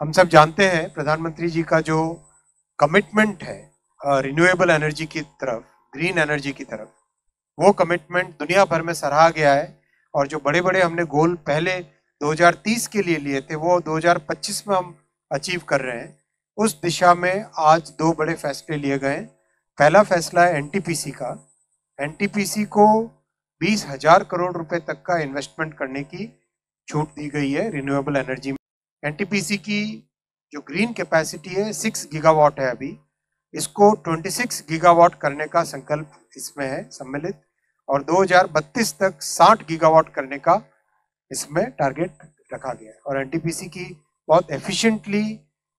हम सब जानते हैं प्रधानमंत्री जी का जो कमिटमेंट है रिन्यूएबल एनर्जी की तरफ, ग्रीन एनर्जी की तरफ, वो कमिटमेंट दुनिया भर में सराहा गया है। और जो बड़े बड़े हमने गोल पहले 2030 के लिए लिए थे वो 2025 में हम अचीव कर रहे हैं। उस दिशा में आज दो बड़े फैसले लिए गए। पहला फैसला है एनटीपीसी का। एनटीपीसी को 20,000 करोड़ रुपए तक का इन्वेस्टमेंट करने की छूट दी गई है रिन्यूएबल एनर्जी में। एनटीपीसी की जो ग्रीन कैपेसिटी है 6 गीगावाट है अभी, इसको 26 गीगावाट करने का संकल्प इसमें है सम्मिलित, और 2032 तक 60 गीगावाट करने का इसमें टारगेट रखा गया है। और एनटीपीसी की बहुत एफिशिएंटली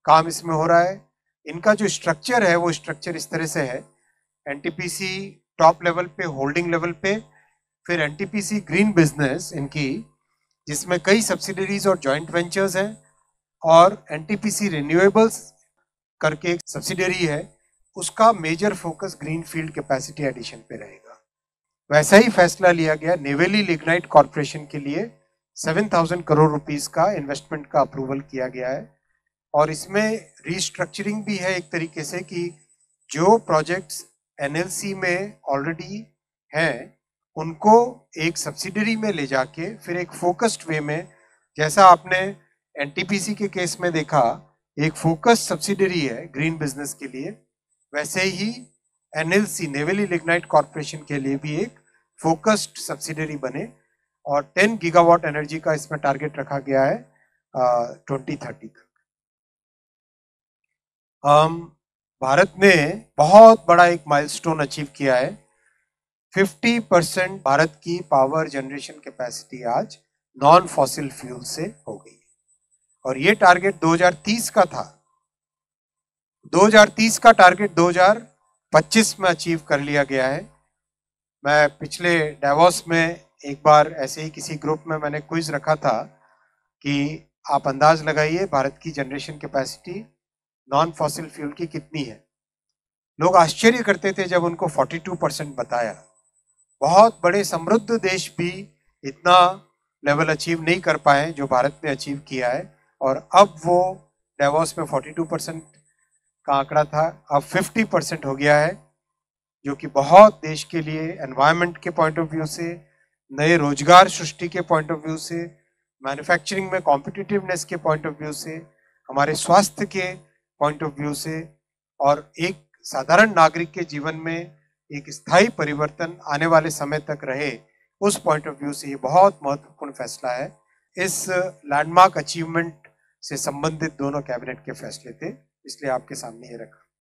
काम इसमें हो रहा है। इनका जो स्ट्रक्चर है वो स्ट्रक्चर इस तरह से है, एनटीपीसी टॉप लेवल पे, होल्डिंग लेवल पे, फिर एनटीपीसी ग्रीन बिजनेस इनकी, जिसमें कई सब्सिडरीज और जॉइंट वेंचर्स हैं, और एनटीपीसी रिन्यूएबल्स करके एक सब्सिडरी है, उसका major focus greenfield capacity addition पे रहेगा। वैसा ही फैसला लिया गया नेवेली लिग्नाइट कॉर्पोरेशन के लिए 7,000 करोड़ रुपीस का इन्वेस्टमेंट का अप्रूवल किया गया है। और इसमें रीस्ट्रक्चरिंग भी है एक तरीके से कि जो प्रोजेक्ट्स एनएलसी में ऑलरेडी हैं उनको एक सब्सिडरी में ले जाके फिर एक फोकस्ड वे में, जैसा आपने एनटीपीसी के केस में देखा एक फोकस्ड सब्सिडरी है ग्रीन बिजनेस के लिए, वैसे ही एनएलसी नेवेली लिग्नाइट कॉर्पोरेशन के लिए भी एक फोकस्ड सब्सिडरी बने। और 10 गीगावाट एनर्जी का इसमें टारगेट रखा गया है 2030 तक। भारत ने बहुत बड़ा एक माइलस्टोन अचीव किया है। 50% भारत की पावर जनरेशन कैपेसिटी आज नॉन फॉसिल फ्यूल से हो गई है। और ये टारगेट 2030 का था, 2030 का टारगेट 2025 में अचीव कर लिया गया है। मैं पिछले डेवोस में एक बार ऐसे ही किसी ग्रुप में मैंने क्विज रखा था कि आप अंदाज लगाइए भारत की generation capacity non fossil fuel की कितनी है। लोग आश्चर्य करते थे जब उनको 42% बताया। बहुत बड़े समृद्ध देश भी इतना लेवल अचीव नहीं कर पाए जो भारत ने अचीव किया है। और अब वो डेवोस में 42% का आंकड़ा था, अब 50% हो गया है, जो कि बहुत देश के लिए एनवायरनमेंट के पॉइंट ऑफ व्यू से, नए रोजगार सृष्टि के पॉइंट ऑफ व्यू से, मैन्युफैक्चरिंग में कॉम्पिटिटिवनेस के पॉइंट ऑफ व्यू से, हमारे स्वास्थ्य के पॉइंट ऑफ व्यू से, और एक साधारण नागरिक के जीवन में एक स्थायी परिवर्तन आने वाले समय तक रहे, उस पॉइंट ऑफ व्यू से ये बहुत महत्वपूर्ण फैसला है। इस लैंडमार्क अचीवमेंट से संबंधित दोनों कैबिनेट के फैसले थे, इसलिए आपके सामने ये रखा।